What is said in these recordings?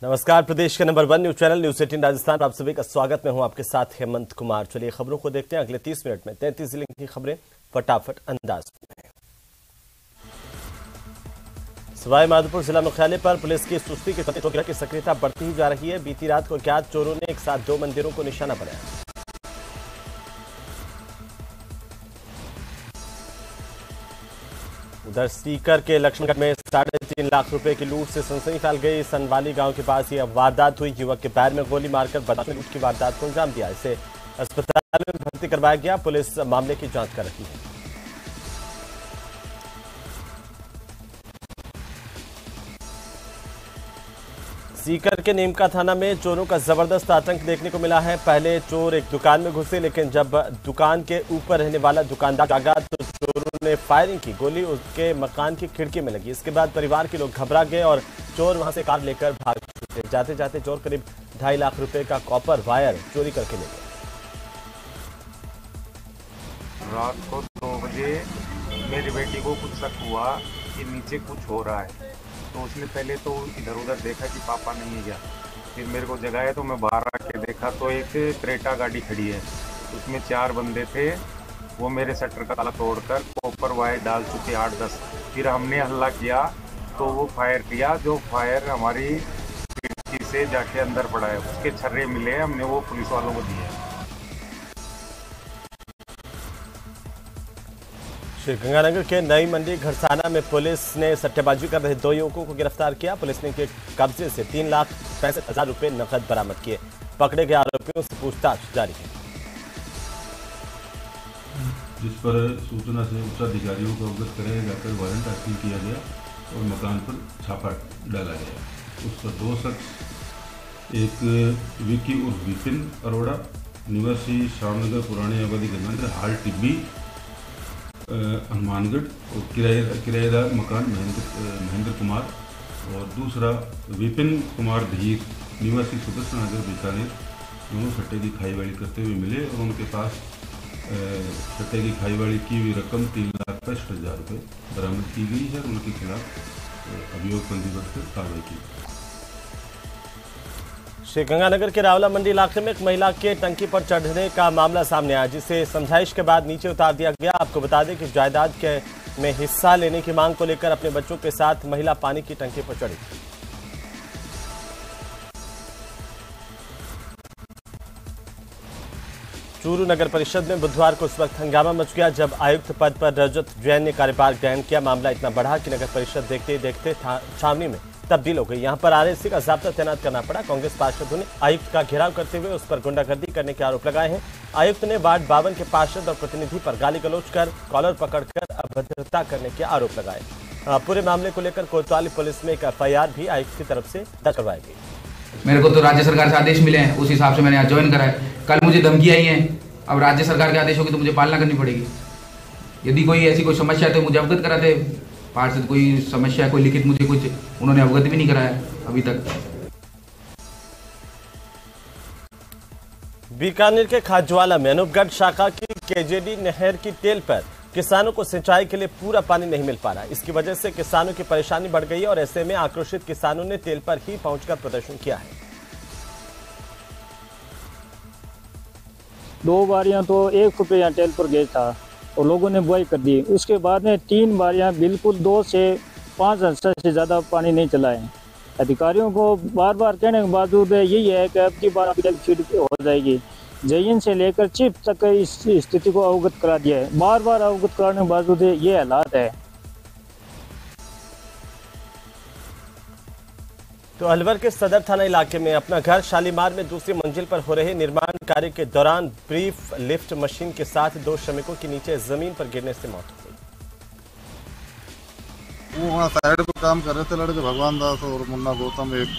नमस्कार, प्रदेश के number 1 news channel news 18 Rajasthan पर आप सभी का स्वागत। मैं हूं आपके साथ हेमंत कुमार। चलिए खबरों को देखते हैं अगले 30 मिनट में। 33 जिले की खबरें फटाफट अंदाज में। सवाई माधोपुर जिला मुख्यालय पर पुलिस की सुस्ती के चलते की सक्रियता बढ़ती ही जा रही है। बीती रात को अज्ञात चोरों ने एक साथ 2 मंदिरों को निशाना बनाया। उधर सीकर के लक्ष्मणगढ़ में 3.5 लाख रुपए की लूट से सनसनी फैल गई। सनवाली गांव के पास यह वारदात हुई। युवक के पैर में गोली मारकर बदमाशों ने लूट की वारदात को अंजाम दिया। इसे अस्पताल में भर्ती करवाया गया। पुलिस मामले की जांच कर रही है। सीकर के नीमका थाना में चोरों का जबरदस्त आतंक देखने को मिला है। पहले चोर एक दुकान में घुसे, लेकिन जब दुकान के ऊपर रहने वाला दुकानदार जागा तो चोरों ने फायरिंग की। गोली उसके मकान की खिड़की में लगी। इसके बाद परिवार के लोग घबरा गए और चोर वहां से कार लेकर भाग छूटे। जाते जाते चोर करीब 2.5 लाख रुपए का कॉपर वायर चोरी करके ले गए। रात को 2 बजे मेरी बेटी को कुछ शक हुआ कि नीचे कुछ हो रहा है, तो उसने पहले तो इधर उधर देखा कि पापा नहीं है क्या। फिर मेरे को जगाया तो मैं बाहर आके देखा तो एक क्रेटा गाड़ी खड़ी है, उसमें 4 बंदे थे। वो मेरे शटर का ताला तोड़कर कॉपर वायर डाल चुके 8-10। फिर हमने हल्ला किया तो वो फायर किया। जो फायर हमारी खिड़की से जाके अंदर पड़ा है, उसके छर्रे मिले, हमने वो पुलिस वालों को दिए। श्रीगंगानगर के नई मंडी घरसाना में पुलिस ने सट्टेबाजी कर रहे 2 युवकों को गिरफ्तार किया। पुलिस ने इनके कब्जे से 3,65,000 रुपए नकद बरामद किए। पकड़े गए आरोपियों से पूछताछ जारी है। जिस पर सूचना से उच्चाधिकारियों को अवगत कराया जाकर वारंट हासिल किया गया और मकान पर छापा डाला गया। उस पर 2 शख्स, एक विकी उर्फ विपिन अरोड़ा निवासी श्यामनगर पुराने आबादी गंगानगर हाल टिब्बी हनुमानगढ़ और किराएदार मकान महेंद्र कुमार, और दूसरा विपिन कुमार धीर निवासी सुदर्शन नगर बीकानेर, दोनों सट्टे की खाईवाड़ी करते हुए मिले और उनके पास सट्टे की खाईवाड़ी की हुई रकम 3,65,000 रुपये बरामद की गई है और उनके खिलाफ अभियोग पंजीबद्ध कर कार्रवाई की। श्रीगंगानगर के रावला मंडी इलाके में एक महिला के टंकी पर चढ़ने का मामला सामने आया, जिसे समझाइश के बाद नीचे उतार दिया गया। आपको बता दें कि जायदाद के में हिस्सा लेने की मांग को लेकर अपने बच्चों के साथ महिला पानी की टंकी पर चढ़ी थी। चूरू नगर परिषद में बुधवार को उस वक्त हंगामा मच गया जब आयुक्त पद पर रजत जैन ने कार्यभार ग्रहण किया। मामला इतना बढ़ा कि नगर परिषद देखते ही देखते छावनी में तब्दील हो गई। यहां पर आरएससी का जाब्ता तैनात करना पड़ा। कांग्रेस पार्षदों ने आयुक्त का घेराव करते हुए उस पर गुंडागर्दी करने के आरोप लगाए हैं। आयुक्त ने वार्ड 52 के पार्षद और प्रतिनिधि पर गाली गलौज कर कॉलर पकड़कर अभद्रता करने के आरोप लगाए। पूरे मामले को लेकर कोतवाली पुलिस में एक एफआईआर भी आयुक्त की तरफ से दर्ज करवाई गई। मेरे को तो राज्य सरकार से आदेश मिले हैं, उस हिसाब से मैंने यहाँ ज्वाइन करा है। कल मुझे धमकी आई है, अब राज्य सरकार के आदेशों की तो मुझे पालना करनी पड़ेगी। यदि कोई ऐसी कोई समस्या है तो मुझे अवगत कराते। पार्षद कोई समस्या, कोई लिखित मुझे कुछ उन्होंने अवगत भी नहीं कराया अभी तक। बीकानेर के खाजवाला में अनूपगढ़ शाखा की केजेडी नहर की टेल पर किसानों को सिंचाई के लिए पूरा पानी नहीं मिल पा रहा। इसकी वजह से किसानों की परेशानी बढ़ गई और ऐसे में आक्रोशित किसानों ने टेल पर ही पहुंचकर प्रदर्शन किया है। 2 बारियां तो 1 रुपये यहाँ टेल पर गया था और लोगों ने बुआई कर दी। उसके बाद में 3 बारियां बिल्कुल 2 से 5 हफ्ते से ज़्यादा पानी नहीं चला है। अधिकारियों को बार बार कहने के बावजूद यही है कि अब की बार फीड हो जाएगी। जयन से लेकर चीफ तक इस स्थिति को अवगत करा दिया है। बार बार अवगत कराने के बावजूद ये हालात है। तो अलवर के सदर थाना इलाके में अपना घर शालीमार में दूसरी मंजिल पर हो रहे निर्माण कार्य के दौरान ब्रीफ लिफ्ट मशीन के साथ 2 श्रमिकों की नीचे जमीन पर गिरने से मौत हो गई। वो वहाँ साइड पे काम कर रहे थे लड़के, भगवान दास और मुन्ना गौतम, एक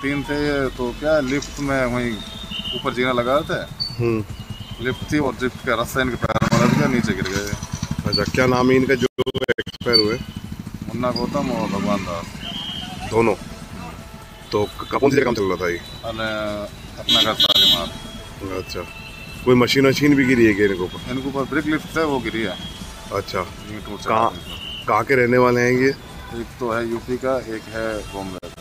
3 थे। तो क्या लिफ्ट में वहीं ऊपर जीना लगा रहे थे। लिफ्ट थी और लिफ्ट का रास्ता इनके पैर में लग गया, नीचे गिर गए। अच्छा, क्या नाम है इनका जो एक्सपायर हुए? मुन्ना गौतम और भगवान दास दोनों। तो कौन सी जगह काम चल रहा था ये? अपना घर शालीमार। अच्छा, कोई मशीन भी गिरी है क्या इनके ऊपर? इनके ऊपर ब्रिक लिफ्ट है, वो गिरी है। अच्छा, कहाँ के रहने वाले हैं ये? एक तो है यूपी का, एक है बॉम्बे का।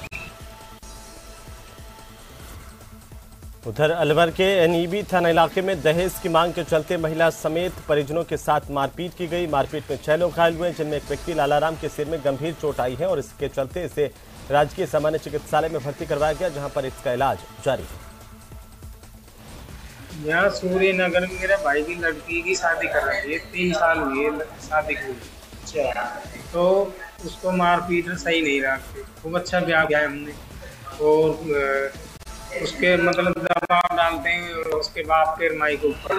उधर अलवर के एनईबी थाना इलाके में दहेज की मांग के चलते महिला समेत परिजनों के साथ मारपीट की गई। मारपीट में 6 लोग घायल हुए, जिनमें एक व्यक्ति लालाराम के सिर में गंभीर चोट आई है और इसके चलते इसे राजकीय सामान्य चिकित्सालय में भर्ती करवाया गया, जहां पर इसका इलाज जारी है। यहाँ सूर्य नगर में मेरे भाई की लड़की की शादी कर रही है, 3 साल हुई है शादी को। अच्छा, तो उसको मारपीट सही नहीं रखते, खूब अच्छा ब्याह किया हमने और उसके मतलब दबाव डालते हैं उसके बाप के माई के ऊपर।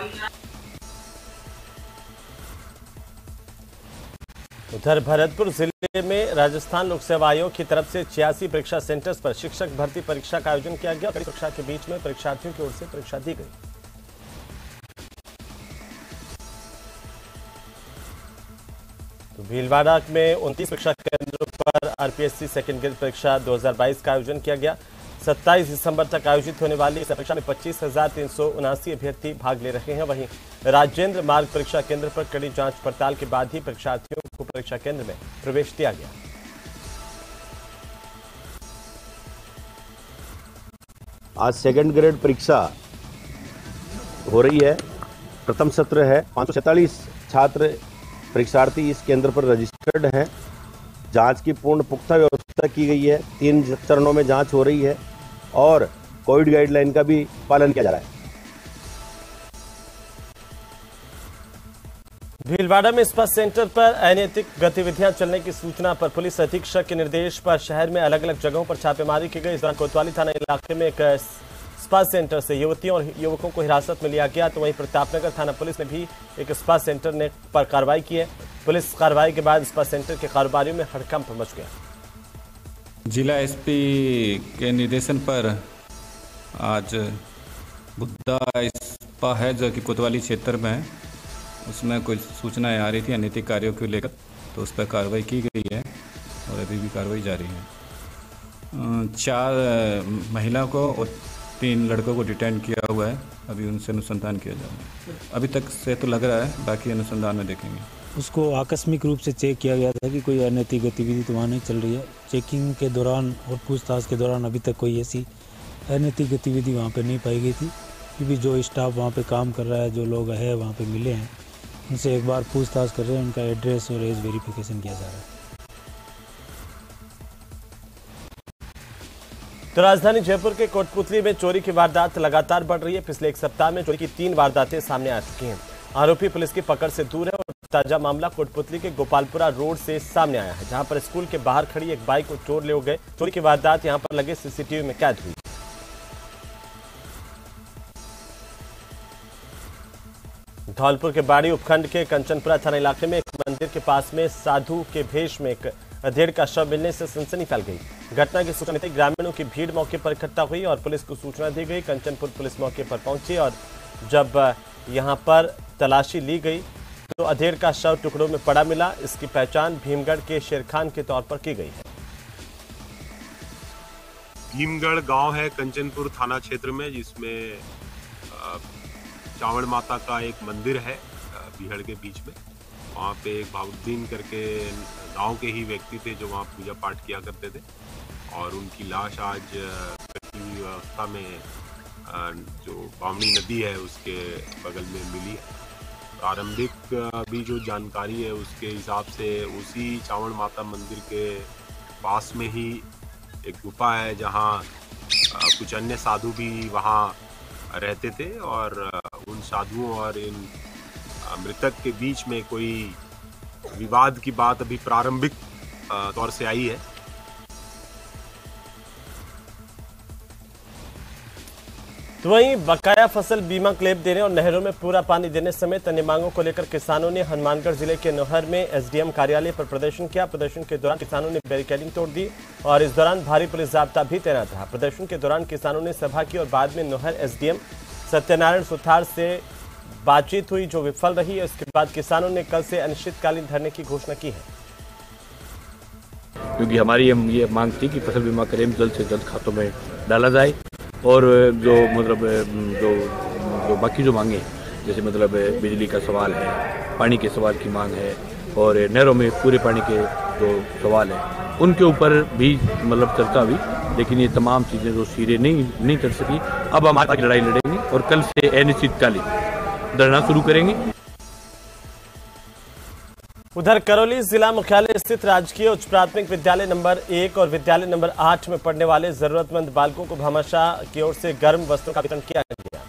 उधर भरतपुर जिले में राजस्थान लोक सेवा आयोग की तरफ से 86 परीक्षा सेंटर्स पर शिक्षक भर्ती परीक्षा का आयोजन किया गया। कड़ी सुरक्षा के बीच में परीक्षार्थियों की ओर से परीक्षा दी गई। तो भीलवाड़ा में 29 परीक्षा केंद्रों पर आरपीएससी सेकेंड ग्रेड परीक्षा 2022 का आयोजन किया गया। 27 दिसंबर तक आयोजित होने वाली इस परीक्षा में 25,379 अभ्यर्थी भाग ले रहे हैं। वहीं राजेंद्र मार्ग परीक्षा केंद्र पर कड़ी जांच पड़ताल के बाद ही परीक्षार्थियों को परीक्षा केंद्र में प्रवेश दिया गया। आज सेकंड ग्रेड परीक्षा हो रही है। प्रथम सत्र है। 547 छात्र परीक्षार्थी इस केंद्र पर रजिस्टर्ड हैं। जांच की पूर्ण पुख्ता व्यवस्था की गई है। 3 चरणों में जांच हो रही है और कोविड गाइडलाइन का भी पालन किया जा रहा है। भीलवाड़ा में स्पा सेंटर पर अनैतिक गतिविधियां चलने की सूचना पर पुलिस अधीक्षक के निर्देश पर शहर में अलग अलग जगहों पर छापेमारी की गई। इस दौरान कोतवाली थाना इलाके में एक स्पा सेंटर से युवतियों और युवकों को हिरासत में लिया गया। तो वहीं प्रतापनगर थाना पुलिस ने भी एक स्पा सेंटर पर कार्रवाई की है। पुलिस कार्रवाई के बाद स्पा सेंटर के कारोबारियों में हड़कंप मच गया। जिला एसपी के निर्देशन पर आज बुद्धा स्पा है जो कि कोतवाली क्षेत्र में है, उसमें कुछ सूचनाएं आ रही थी अनैतिक कार्यों को लेकर, तो उस पर कार्रवाई की गई है और अभी भी कार्रवाई जारी है। 4 महिला को और 3 लड़कों को डिटेन किया हुआ है। अभी उनसे अनुसंधान किया जा रहा है। अभी तक से तो लग रहा है, बाकी अनुसंधान में देखेंगे। उसको आकस्मिक रूप से चेक किया गया था कि कोई अनैतिक गतिविधि तो वहाँ नहीं चल रही है। चेकिंग के दौरान और पूछताछ के दौरान अभी तक कोई ऐसी अनैतिक गतिविधि वहाँ पे नहीं पाई गई थी, क्योंकि जो स्टाफ वहाँ पे काम कर रहा है, जो लोग हैं वहाँ पे मिले हैं, उनसे एक बार पूछताछ कर रहे हैं। उनका एड्रेस और एज वेरिफिकेशन किया जा रहा है। तो राजधानी जयपुर के कोटपुतली में चोरी की वारदात लगातार बढ़ रही है। पिछले 1 सप्ताह में चोरी की 3 वारदातें सामने आ चुकी हैं। आरोपी पुलिस की पकड़ से दूर है और ताजा मामला कोटपुतली के गोपालपुरा रोड से सामने आया है, जहां पर स्कूल के बाहर खड़ी एक बाइक को चोर ले गए। चोरी की वारदात यहां पर लगे सीसीटीवी में कैद हुई। धौलपुर के बाड़ी उपखंड के कंचनपुरा थाना इलाके में एक मंदिर के पास में साधु के भेष में एक अधेड़ का शव मिलने से सनसनी फैल गई। घटना की सूचना मिलते ग्रामीणों की भीड़ मौके पर इकट्ठा हुई और पुलिस को सूचना दी गई। कंचनपुर पुलिस मौके पर पहुंची और जब यहां पर तलाशी ली गई तो अधेड़ का शव टुकड़ों में पड़ा मिला। इसकी पहचान भीमगढ़ के शेरखान के तौर पर की गई है। भीमगढ़ गांव है कंचनपुर थाना क्षेत्र में, जिसमें चावड़ माता का एक मंदिर है बिहड़ के बीच में। वहाँ पे एक बाबुद्दीन करके गांव के ही व्यक्ति थे जो वहाँ पूजा पाठ किया करते थे और उनकी लाश आज कटी हुई अवस्था में जो बामनी नदी है उसके बगल में मिली है। प्रारंभिक भी जो जानकारी है उसके हिसाब से उसी चावड़ माता मंदिर के पास में ही एक गुफा है जहाँ कुछ अन्य साधु भी वहाँ रहते थे और उन साधुओं और इन मृतक के बीच में कोई विवाद की बात अभी प्रारंभिक तौर से आई है। तो वहीं बकाया फसल बीमा क्लेम देने और नहरों में पूरा पानी देने समेत अन्य मांगों को लेकर किसानों ने हनुमानगढ़ जिले के नोहर में एसडीएम कार्यालय पर प्रदर्शन किया। प्रदर्शन के दौरान किसानों ने बैरिकेडिंग तोड़ दी और इस दौरान भारी पुलिस जाब्ता भी तैनात रहा। प्रदर्शन के दौरान किसानों ने सभा की और बाद में नोहर एसडीएम सत्यनारायण सुथार से बातचीत हुई जो विफल रही। इसके बाद किसानों ने कल से अनिश्चितकालीन धरने की घोषणा की है, क्योंकि हमारी ये मांग थी कि फसल बीमा क्लेम जल्द से जल्द खातों में डाला जाए और जो मतलब जो बाकी जो मांगे जैसे मतलब बिजली का सवाल है, पानी के सवाल की मांग है और नहरों में पूरे पानी के जो सवाल है उनके ऊपर भी मतलब चर्चा हुई लेकिन ये तमाम चीज़ें जो सिरे नहीं चढ़ सकी, अब हम आगे लड़ाई लड़ेंगे और कल से अनिश्चितकालीन धरना शुरू करेंगे। उधर करौली जिला मुख्यालय स्थित राजकीय उच्च प्राथमिक विद्यालय नंबर 1 और विद्यालय नंबर 8 में पढ़ने वाले जरूरतमंद बालकों को भामाशाह की ओर से गर्म वस्त्रों का वितरण किया गया।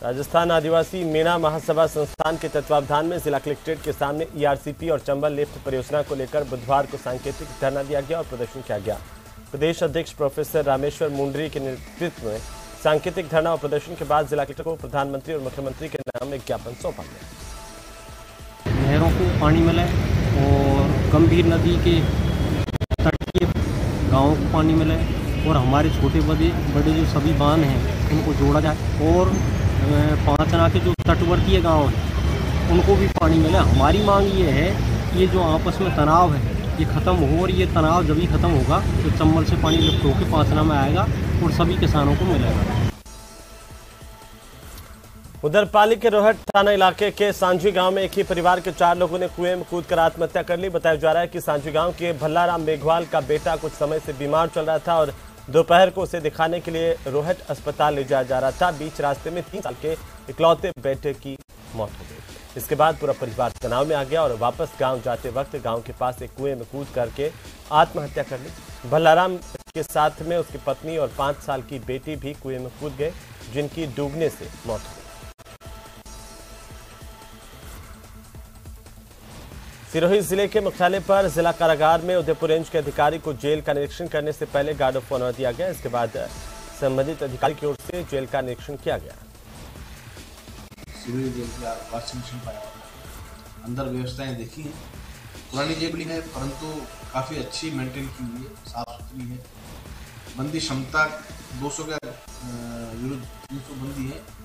राजस्थान आदिवासी मीणा महासभा संस्थान के तत्वावधान में जिला कलेक्ट्रेट के सामने ईआरसीपी और चंबल लिफ्ट परियोजना को लेकर बुधवार को सांकेतिक धरना दिया गया और प्रदर्शन किया गया। प्रदेश अध्यक्ष प्रोफेसर रामेश्वर मुंडरी के नेतृत्व में सांकेतिक धरना और प्रदर्शन के बाद जिला कलेक्टर को प्रधानमंत्री और मुख्यमंत्री के नाम एक ज्ञापन सौंपा गया। नहरों को पानी मिले और गंभीर नदी के तटीय गांवों को पानी मिले और हमारे छोटे बड़े जो सभी बांध हैं उनको जोड़ा जाए और 5 अना के जो तटवर्तीय गांव हैं उनको भी पानी मिले। हमारी मांग ये है कि ये जो आपस में तनाव है ये ख़त्म हो और ये तनाव जब ही ख़त्म होगा तो चंबल से पानी लिफ्ट होकर 5 अना में आएगा और सभी किसानों को मिलेगा। उधर पाली के रोहट थाना इलाके के सांझी गांव में एक ही परिवार के 4 लोगों ने कुएं में कूदकर आत्महत्या कर ली। बताया जा रहा है कि सांझी गांव के भल्लाराम मेघवाल का बेटा कुछ समय से बीमार चल रहा था और दोपहर को उसे दिखाने के लिए रोहट अस्पताल ले जाया जा रहा था। बीच रास्ते में 3 साल के इकलौते बेटे की मौत हो गई। इसके बाद पूरा परिवार तनाव में आ गया और वापस गांव जाते वक्त गांव के पास एक कुएं में कूद करके आत्महत्या कर ली। भल्लाराम के साथ में उसकी पत्नी और 5 साल की बेटी भी कुएं में कूद गए, जिनकी डूबने से मौत हो गई। सिरोही जिले के मुख्यालय पर जिला कारागार में उदयपुर रेंज के अधिकारी को जेल का निरीक्षण करने से पहले गार्ड ऑफ ऑनर दिया गया। इसके बाद संबंधित अधिकारी की ओर से जेल का निरीक्षण किया गया। सिरोही जेल का वाशिंग मशीन पाया, अंदर व्यवस्थाएं देखी हैं। पुरानी जेल भी है परंतु काफ़ी अच्छी मेंटेन की हुई है, साफ सुथरी है। बंदी क्षमता 200 के विरुद्ध 300 बंदी है।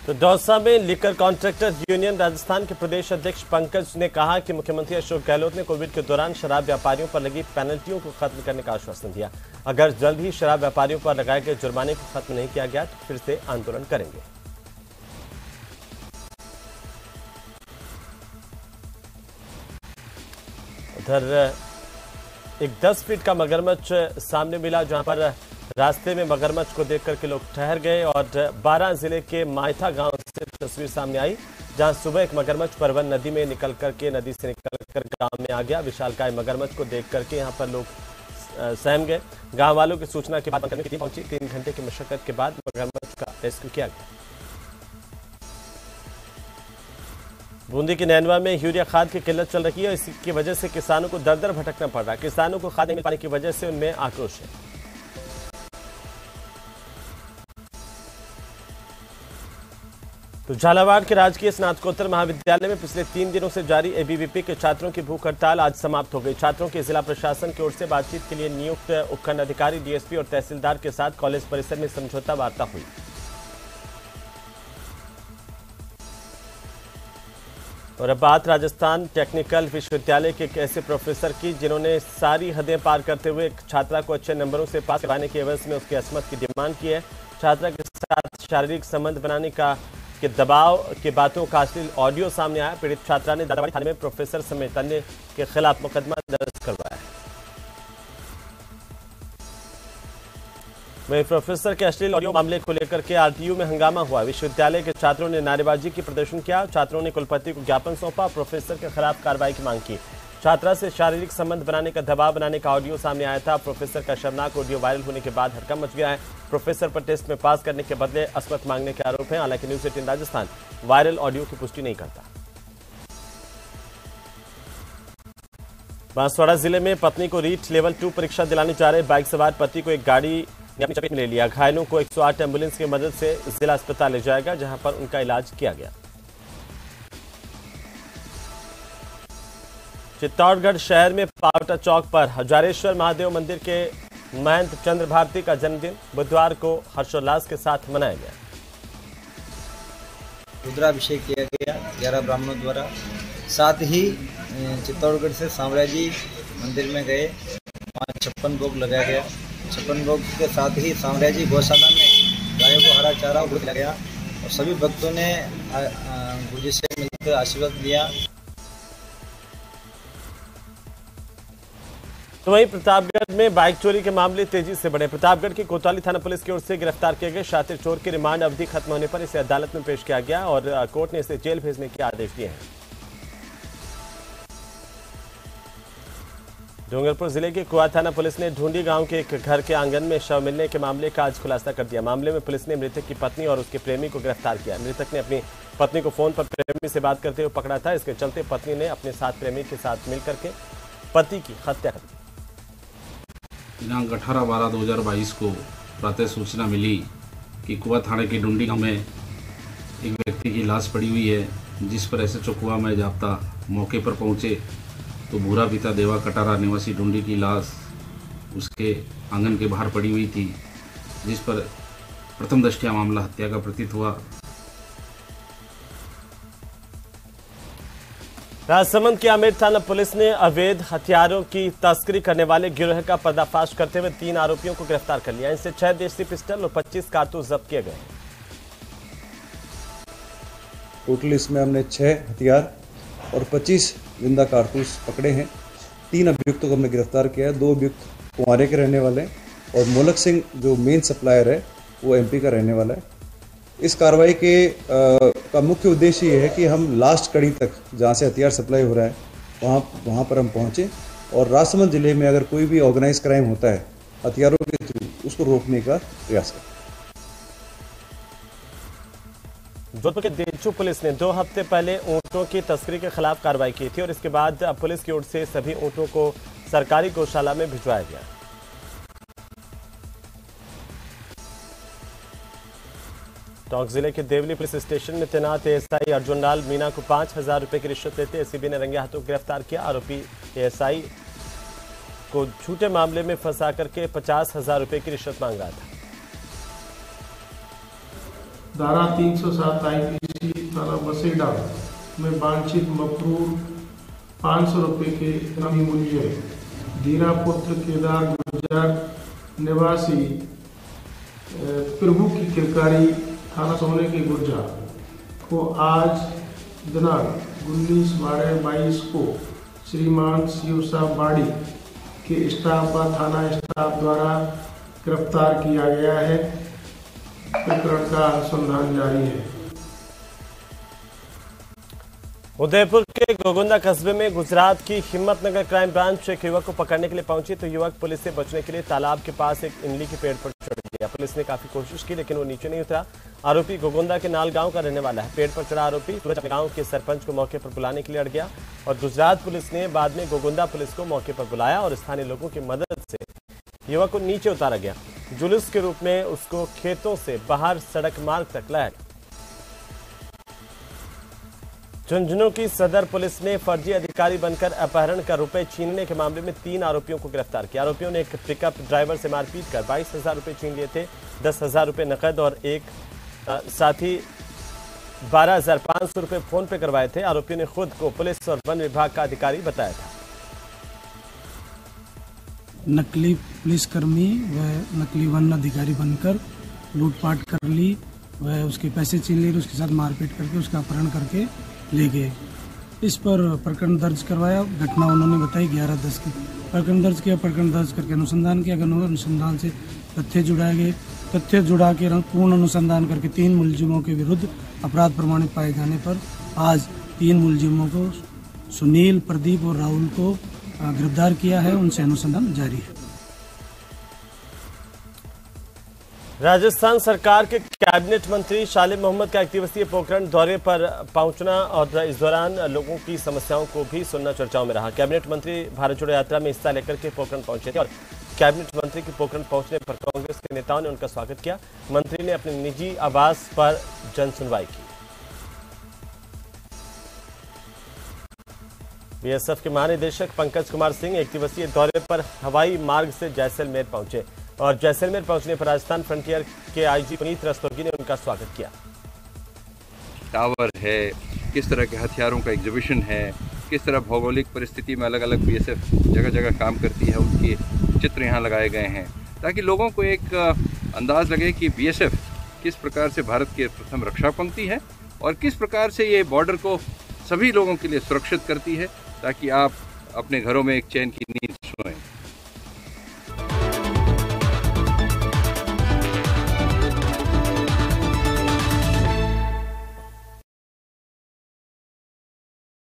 तो दौसा में लिकर कॉन्ट्रैक्टर यूनियन राजस्थान के प्रदेश अध्यक्ष पंकज ने कहा कि मुख्यमंत्री अशोक गहलोत ने कोविड के दौरान शराब व्यापारियों पर लगी पेनल्टियों को खत्म करने का आश्वासन दिया। अगर जल्द ही शराब व्यापारियों पर लगाए गए जुर्माने को खत्म नहीं किया गया तो फिर से आंदोलन करेंगे। उधर एक 10 फीट का मगरमच्छ सामने मिला, जहां पर रास्ते में मगरमच्छ को देखकर के लोग ठहर गए और 12 जिले के मायथा गांव से तस्वीर सामने आई, जहां सुबह एक मगरमच्छ परवन नदी में निकल करके नदी से निकलकर गांव में आ गया। विशालकाय मगरमच्छ को देख करके यहां पर लोग सहम गए। गांव वालों की सूचना के बाद टीम पहुंची। 3 घंटे की मशक्कत के बाद मगरमच्छ का रेस्क्यू किया गया। बूंदी के नैनवा में यूरिया खाद की किल्लत चल रही है, इसकी वजह से किसानों को दर दर भटकना पड़ रहा है। किसानों को खाद नहीं मिल पाने की वजह से उनमें आक्रोश है। तो झालावाड़ के राजकीय स्नातकोत्तर महाविद्यालय में पिछले 3 दिनों से जारी एबीवीपी के छात्रों की भूख हड़ताल आज समाप्त हो गई। छात्रों के जिला प्रशासन की ओर से बातचीत के लिए नियुक्त उपखंड अधिकारी, डीएसपी और तहसीलदार के साथ कॉलेज परिसर में समझौता वार्ता हुई। और अब बात राजस्थान टेक्निकल विश्वविद्यालय के एक ऐसे प्रोफेसर की जिन्होंने सारी हदें पार करते हुए एक छात्रा को अच्छे नंबरों से पास करवाने के एवज में उसकी असमत की डिमांड की है। छात्रा के साथ शारीरिक संबंध बनाने के दबाव की बातों का अश्लील ऑडियो सामने आया। पीड़ित छात्रा ने दादाबाड़ी थाने में प्रोफेसर समेत अन्य के खिलाफ मुकदमा दर्ज करवाया है। वहीं प्रोफेसर के अश्लील ऑडियो मामले को लेकर के आरटीयू में हंगामा हुआ। विश्वविद्यालय के छात्रों ने नारेबाजी की प्रदर्शन किया। छात्रों ने कुलपति को ज्ञापन सौंपा, प्रोफेसर के खिलाफ कार्रवाई की मांग की। छात्रा से शारीरिक संबंध बनाने का दबाव बनाने का ऑडियो सामने आया था। प्रोफेसर का शर्मनाक ऑडियो वायरल होने के बाद हड़कंप मच गया है। प्रोफेसर पर टेस्ट में पास करने के बदले असमत मांगने के आरोप हैं। हालांकि न्यूज 18 राजस्थान वायरल ऑडियो की पुष्टि नहीं करता। बांसवाड़ा जिले में पत्नी को रीट लेवल 2 परीक्षा दिलाने जा रहे बाइक सवार पति को एक गाड़ी ने अपनी चपेट में ले लिया। घायलों को 108 एम्बुलेंस की मदद से जिला अस्पताल ले जाएगा, जहां पर उनका इलाज किया गया। चित्तौड़गढ़ शहर में पावटा चौक पर हजारेश्वर महादेव मंदिर के महंत चंद्र भारती का जन्मदिन बुधवार को हर्षोल्लास के साथ मनाया गया। रुद्राभिषेक किया गया 11 ब्राह्मणों द्वारा। साथ ही चित्तौड़गढ़ से साम्राज्य मंदिर में गए, 56 भोग लगाया गया। 56 भोग के साथ ही साम्राज्य गौशाला में गायों को हरा चारा दिया गया और सभी भक्तों ने गुरुजी से मिलकर आशीर्वाद लिया। तो वहीं प्रतापगढ़ में बाइक चोरी के मामले तेजी से बढ़े। प्रतापगढ़ की कोतवाली थाना पुलिस की ओर से गिरफ्तार किए गए शातिर चोर की रिमांड अवधि खत्म होने पर इसे अदालत में पेश किया गया और कोर्ट ने इसे जेल भेजने के आदेश दिए हैं। डूंगरपुर जिले के कुआ थाना पुलिस ने ढूंढी गांव के एक घर के आंगन में शव मिलने के मामले का आज खुलासा कर दिया। मामले में पुलिस ने मृतक की पत्नी और उसके प्रेमी को गिरफ्तार किया। मृतक ने अपनी पत्नी को फोन पर प्रेमी से बात करते हुए पकड़ा था। इसके चलते पत्नी ने अपने साथ प्रेमी के साथ मिलकर के पति की हत्या कर दी। दिनांक 18/12/2022 को प्रातः सूचना मिली कि कुआ थाने की ढूंढी गांव में एक व्यक्ति की लाश पड़ी हुई है, जिस पर SHO कुआ में जाप्ता मौके पर पहुंचे तो भूरा पिता देवा कटारा निवासी ढूंढी की लाश उसके आंगन के बाहर पड़ी हुई थी, जिस पर प्रथम दृष्टया मामला हत्या का प्रतीत हुआ। राजसमंद की आमेर थाना पुलिस ने अवैध हथियारों की तस्करी करने वाले गिरोह का पर्दाफाश करते हुए 3 आरोपियों को गिरफ्तार कर लिया। इनसे 6 देसी पिस्टल और 25 कारतूस जब्त किए गए। टोटल इसमें हमने 6 हथियार और 25 जिंदा कारतूस पकड़े हैं। 3 अभियुक्तों को हमने गिरफ्तार किया है। 2 अभियुक्त कुंवारे के रहने वाले हैं और मोलक सिंह जो मेन सप्लायर है वो MP का रहने वाला है। इस कार्रवाई के का मुख्य उद्देश्य ये है कि हम लास्ट कड़ी तक जहाँ से हथियार सप्लाई हो रहा है वहाँ पर हम पहुँचे और राजसमंद जिले में अगर कोई भी ऑर्गेनाइज क्राइम होता है हथियारों के थ्रू उसको रोकने का प्रयास करें। जोधपुर के देचू पुलिस ने 2 हफ्ते पहले ऊंटों की तस्करी के खिलाफ कार्रवाई की थी और इसके बाद अब पुलिस की ओर से सभी ऊंटों को सरकारी गौशाला में भिजवाया गया। टोंक जिले के देवली पुलिस स्टेशन में तैनात ASI अर्जुन लाल मीना को 5,000 रुपए की रिश्वत लेते एसीबी ने रंगे हाथों गिरफ्तार किया। आरोपी ASI को झूठे मामले में फंसा करके 50,000 रुपए की रिश्वत मांग रहा था। धारा 307 IPC थाना बसेड़ा में वांछित मफरूर 500 रुपए के इनामी मूल्य धीरा पुत्र केदार गुर्जर निवासी प्रभु की किरकारी थाना सोने के गुर्जर को आज दिनांक 19/12/22 को श्रीमान शिव साहब बाड़ी के स्टाफ व थाना स्टाफ द्वारा गिरफ्तार किया गया है। प्रकरण का अनुसंधान जारी है। उदयपुर के गोगुंदा कस्बे में गुजरात की हिम्मतनगर क्राइम ब्रांच एक युवक को पकड़ने के लिए पहुंची तो युवक पुलिस से बचने के लिए तालाब के पास एक इमली के पेड़ पर चढ़ गया। पुलिस ने काफी कोशिश की लेकिन वो नीचे नहीं उतरा। आरोपी गोगुंदा के नाल गांव का रहने वाला है। पेड़ पर चढ़ा आरोपी सूरज गांव के सरपंच को मौके पर बुलाने के लिए अड़ गया और गुजरात पुलिस ने बाद में गोगुंदा पुलिस को मौके पर बुलाया और स्थानीय लोगों की मदद से युवक को नीचे उतारा गया। जुलूस के रूप में उसको खेतों से बाहर सड़क मार्ग तक लाया गया। झुंझुनू की सदर पुलिस ने फर्जी अधिकारी बनकर अपहरण कर रुपए छीनने के मामले में 3 आरोपियों को गिरफ्तार किया। आरोपियों ने एक पिकअप ड्राइवर से मारपीट कर 22,000 रुपए छीन लिए थे। 10,000 रुपए नकद और साथ ही 12,500 रुपए फोन पे करवाए थे। आरोपियों ने खुद को पुलिस और वन विभाग का अधिकारी बताया था। नकली पुलिसकर्मी व नकली वन अधिकारी बनकर लूटपाट कर ली, वह उसके पैसे छीन लिए, उसके साथ मारपीट करके उसका अपहरण करके ले गए। इस पर प्रकरण दर्ज करवाया। घटना उन्होंने बताई 11/10 की। प्रकरण दर्ज किया। प्रकरण दर्ज करके अनुसंधान किया। अनुसंधान से तथ्य जुड़ाए गए। तथ्य जुड़ा के पूर्ण अनुसंधान करके 3 मुलजिमों के विरुद्ध अपराध प्रमाणित पाए जाने पर आज 3 मुलजिमों को सुनील, प्रदीप और राहुल को गिरफ्तार किया है। उनसे अनुसंधान जारी है। राजस्थान सरकार के कैबिनेट मंत्री शालिम मोहम्मद का 1 दिवसीय पोखरण दौरे पर पहुंचना और इस दौरान लोगों की समस्याओं को भी सुनना चर्चाओं में रहा। कैबिनेट मंत्री भारत जोड़ो यात्रा में हिस्सा लेकर के पोखरण पहुंचे थे और कैबिनेट मंत्री के पोखरण पहुंचने पर कांग्रेस के नेताओं ने उनका स्वागत किया। मंत्री ने अपने निजी आवास पर जन सुनवाई की। BSF के महानिदेशक पंकज कुमार सिंह 1 दिवसीय दौरे पर हवाई मार्ग से जैसलमेर पहुंचे और जैसलमेर पहुंचने पर राजस्थान फ्रंटियर के IG पुनीत रस्तोगी ने उनका स्वागत किया। टावर है, किस तरह के हथियारों का एग्जीबिशन है, किस तरह भौगोलिक परिस्थिति में अलग अलग BSF जगह जगह काम करती है, उनके चित्र यहाँ लगाए गए हैं ताकि लोगों को एक अंदाज़ लगे कि BSF किस प्रकार से भारत की प्रथम रक्षा पंक्ति है और किस प्रकार से ये बॉर्डर को सभी लोगों के लिए सुरक्षित करती है, ताकि आप अपने घरों में एक चैन की नींद